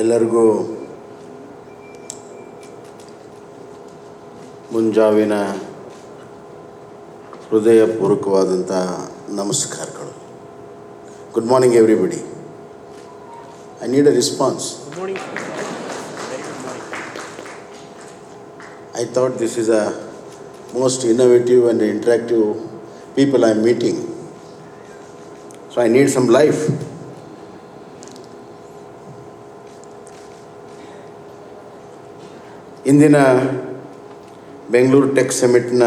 ಎಲ್ಲರಿಗೂ ಮುಂಜಾವಿನ ಹೃದಯಪೂರ್ವಕವಾದಂಥ ನಮಸ್ಕಾರಗಳು. Good morning everybody. I need a response. Good morning. Very good morning. I thought this is a most innovative and interactive people I am meeting. So I need some life. ಇಂದಿನ Bengaluru tech ಸಮಿಟ್ನ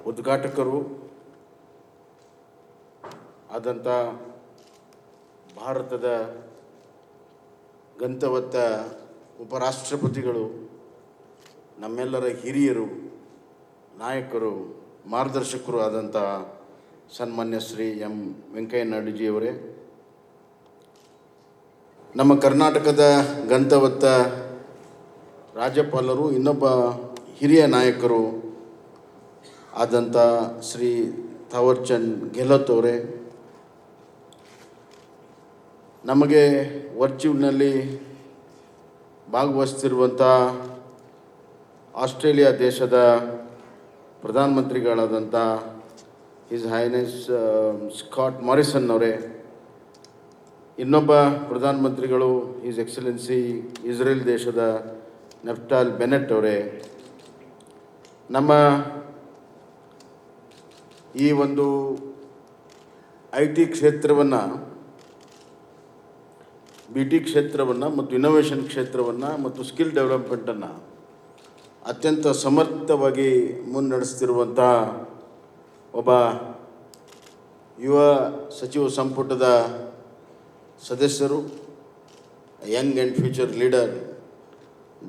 ಉದ್ಘಾಟಕರು ಆದಂಥ ಭಾರತದ ಗಂತವತ್ತ ಉಪರಾಷ್ಟ್ರಪತಿಗಳು, ನಮ್ಮೆಲ್ಲರ ಹಿರಿಯರು, ನಾಯಕರು, ಮಾರ್ಗದರ್ಶಕರು ಆದಂಥ ಸನ್ಮಾನ್ಯ Shri M Venkaiah ನಾಯ್ಡುಜಿಯವರೇ, ನಮ್ಮ ಕರ್ನಾಟಕದ ಗಂತವತ್ತ ರಾಜ್ಯಪಾಲರು, ಇನ್ನೊಬ್ಬ ಹಿರಿಯ ನಾಯಕರು ಆದಂಥ ಶ್ರೀ ಥಾವರ್ಚಂದ್ ಗೆಹ್ಲೋಟ್ ಅವರೇ, ನಮಗೆ ವರ್ಚ್ಯೂಲ್ನಲ್ಲಿ ಭಾಗವಹಿಸ್ತಿರುವಂಥ ಆಸ್ಟ್ರೇಲಿಯಾ ದೇಶದ ಪ್ರಧಾನಮಂತ್ರಿಗಳಾದಂಥ ಹಿಸ್ ಹೈನೆಸ್ ಸ್ಕಾಟ್ ಮಾರಿಸನ್ ಅವರೇ, ಇನ್ನೊಬ್ಬ ಪ್ರಧಾನಮಂತ್ರಿಗಳು ಹಿಸ್ ಎಕ್ಸಲೆನ್ಸಿ ಇಸ್ರೇಲ್ ದೇಶದ ನೆಫ್ಟಾಲ್ ಬೆನೆಟ್ ಅವರೇ, ನಮ್ಮ ಈ ಒಂದು IT ಕ್ಷೇತ್ರವನ್ನು, BT ಕ್ಷೇತ್ರವನ್ನು ಮತ್ತು ಇನ್ನೋವೇಷನ್ ಕ್ಷೇತ್ರವನ್ನು ಮತ್ತು ಸ್ಕಿಲ್ ಡೆವಲಪ್ಮೆಂಟನ್ನು ಅತ್ಯಂತ ಸಮರ್ಥವಾಗಿ ಮುನ್ನಡೆಸ್ತಿರುವಂಥ ಒಬ್ಬ ಯುವ ಸಚಿವ ಸಂಪುಟದ ಸದಸ್ಯರು, Young and future leader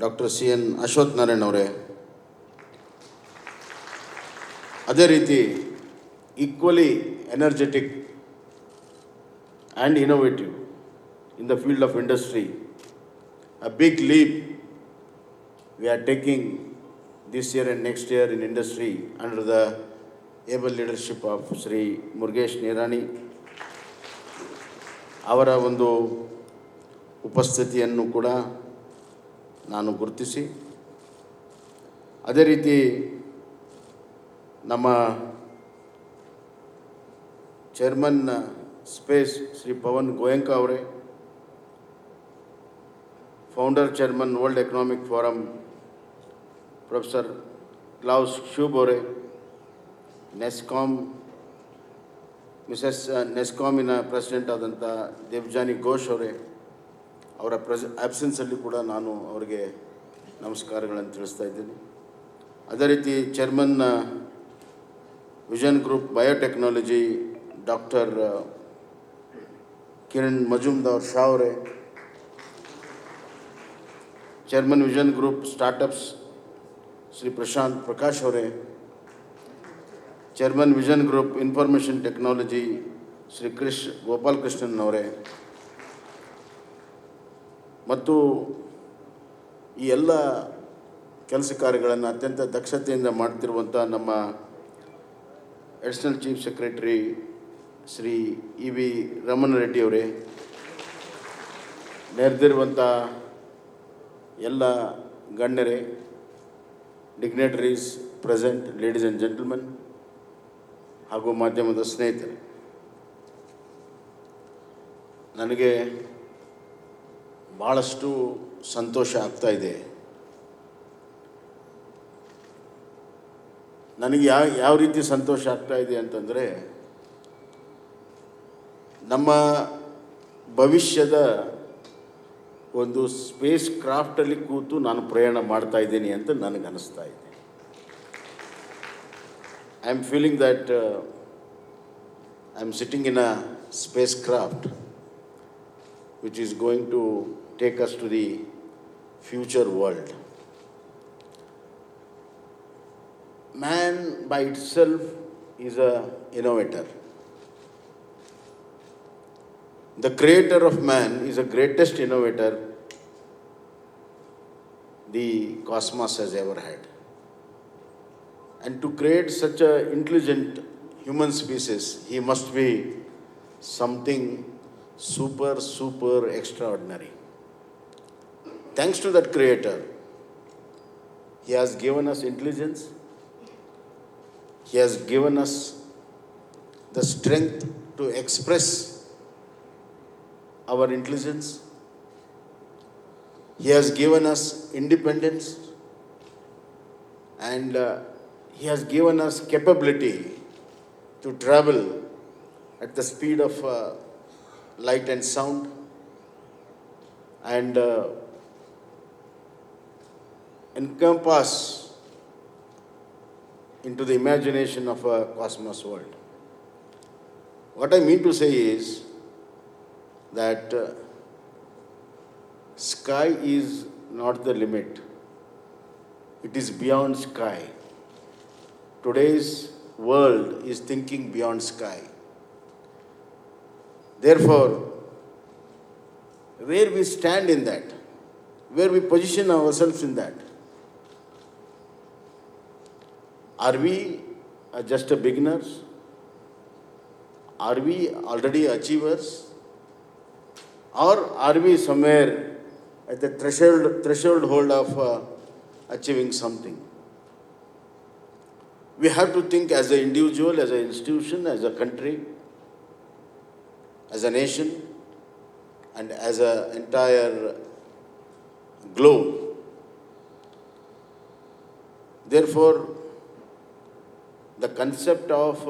doctor CN Ashwath Narayan ಅವರೇ, ಅದೇ ರೀತಿ equally energetic and innovative in the field of industry, a big leap we are taking this year and next year in industry under the able leadership of Sri Murugesh Nirani. ಅವರ ಒಂದು ಉಪಸ್ಥಿತಿಯನ್ನು ಕೂಡ ನಾನು ಗುರುತಿಸಿ, ಅದೇ ರೀತಿ ನಮ್ಮ ಚೇರ್ಮನ್ ಸ್ಪೇಸ್ ಶ್ರೀ ಪವನ್ ಗೋಯಂಕ ಅವರೇ, founder chairman World Economic Forum professor Klaus Schwab ಅವರೇ, ನೆಸ್ಕಾಮಿನ ಪ್ರೆಸಿಡೆಂಟ್ ಆದಂಥ ದೇವ್ಜಾನಿ ಘೋಷ್ ಅವರೇ, ಅವರ ಆಬ್ಸೆನ್ಸಲ್ಲಿ ಕೂಡ ನಾನು ಅವರಿಗೆ ನಮಸ್ಕಾರಗಳನ್ನು ತಿಳಿಸ್ತಾ ಇದ್ದೀನಿ. ಅದೇ ರೀತಿ chairman vision group biotechnology doctor Kiran Mazumdar Shaw ಅವರೇ, chairman vision group startups Shri Prashanth Prakash ಅವರೇ, chairman vision group information technology Shri Gopal Krishnan ಅವರೇ, ಮತ್ತು ಈ ಎಲ್ಲ ಕೆಲಸ ಕಾರ್ಯಗಳನ್ನು ಅತ್ಯಂತ ದಕ್ಷತೆಯಿಂದ ಮಾಡ್ತಿರುವಂಥ ನಮ್ಮ additional chief secretary Shri EV Ramana Reddy ಅವರೇ, ನೆರೆದಿರುವಂಥ ಎಲ್ಲ ಗಣ್ಯರೇ, ಡಿಗ್ನೇಟರೀಸ್ ಪ್ರೆಸೆಂಟ್, ಲೇಡೀಸ್ ಆ್ಯಂಡ್ ಜೆಂಟಲ್ಮನ್ ಹಾಗೂ ಮಾಧ್ಯಮದ ಸ್ನೇಹಿತರೆ, ನನಗೆ ಭಾಳಷ್ಟು ಸಂತೋಷ ಆಗ್ತಾ ಇದೆ. ನನಗೆ ಯಾವ ರೀತಿ ಸಂತೋಷ ಆಗ್ತಾ ಇದೆ ಅಂತಂದರೆ, ನಮ್ಮ ಭವಿಷ್ಯದ ಒಂದು ಸ್ಪೇಸ್ ಕ್ರಾಫ್ಟಲ್ಲಿ ಕೂತು ನಾನು ಪ್ರಯಾಣ ಮಾಡ್ತಾ ಇದ್ದೀನಿ ಅಂತ ನನಗೆ ಅನ್ನಿಸ್ತಾ ಇದೆ. I am feeling that I am sitting in a spacecraft which is going to take us to the future world. Man by itself is a innovator. The creator of man is the greatest innovator the cosmos has ever had. And to create such an intelligent human species, he must be something super extraordinary. Thanks to that Creator, He has given us intelligence, He has given us the strength to express our intelligence, He has given us independence, and He has given us capability to travel at the speed of light and sound, and encompass into the imagination of a cosmos world. What I mean to say is that sky is not the limit. It is beyond sky. Today's world is thinking beyond sky. Therefore, where we stand in that, where we position ourselves in that, are we just beginners? Are we already achievers? Or are we somewhere at the threshold hold of achieving something? We have to think as an individual, as an institution, as a country, as a nation, and as an entire globe. Therefore, the concept of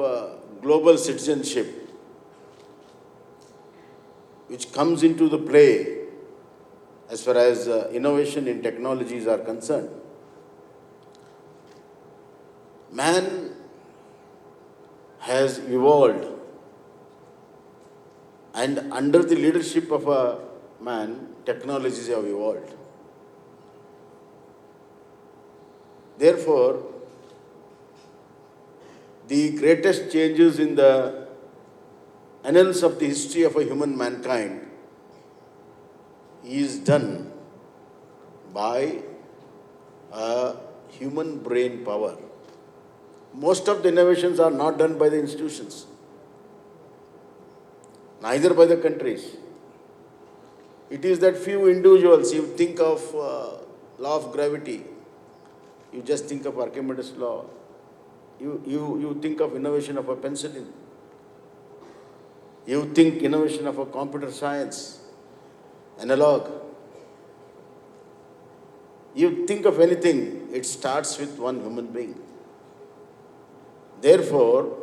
global citizenship, which comes into the play as far as innovation in technologies are concerned, man has evolved, and under the leadership of a man, technologies have evolved. Therefore, the greatest changes in the annals of the history of a human mankind is done by a human brain power. Most of the innovations are not done by the institutions, neither by the countries. It is that few individuals. You think of law of gravity, you just think of Archimedes' law. You think of innovation of a penicillin. You think innovation of a computer science, analog. You think of anything, it starts with one human being. Therefore,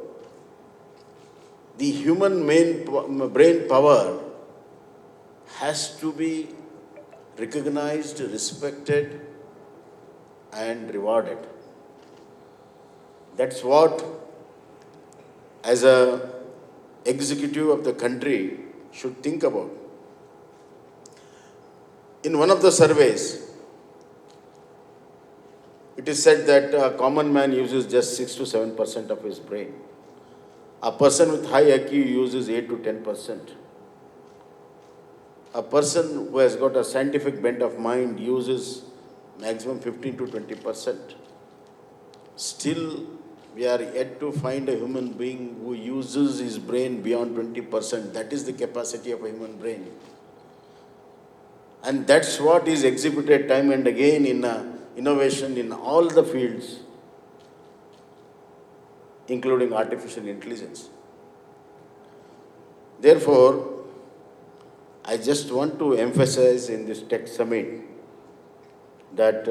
the human brain power has to be recognized, respected, and rewarded. That's what, as an executive of the country, should think about. In one of the surveys, it is said that a common man uses just 6 to 7% of his brain. A person with high IQ uses 8 to 10%. A person who has got a scientific bent of mind uses maximum 15 to 20%. Still, we are yet to find a human being who uses his brain beyond 20%. That is the capacity of a human brain. And that's what is exhibited time and again in innovation in all the fields, including artificial intelligence. Therefore, I just want to emphasize in this tech summit that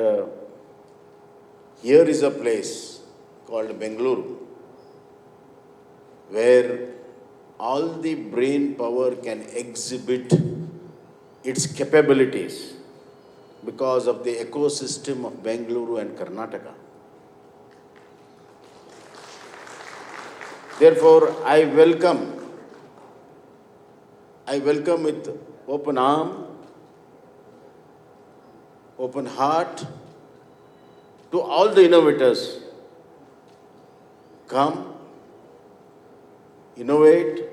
here is a place called Bengaluru, where all the brain power can exhibit its capabilities because of the ecosystem of Bengaluru and Karnataka. Therefore, I welcome with open arm, open heart to all the innovators. Come, innovate,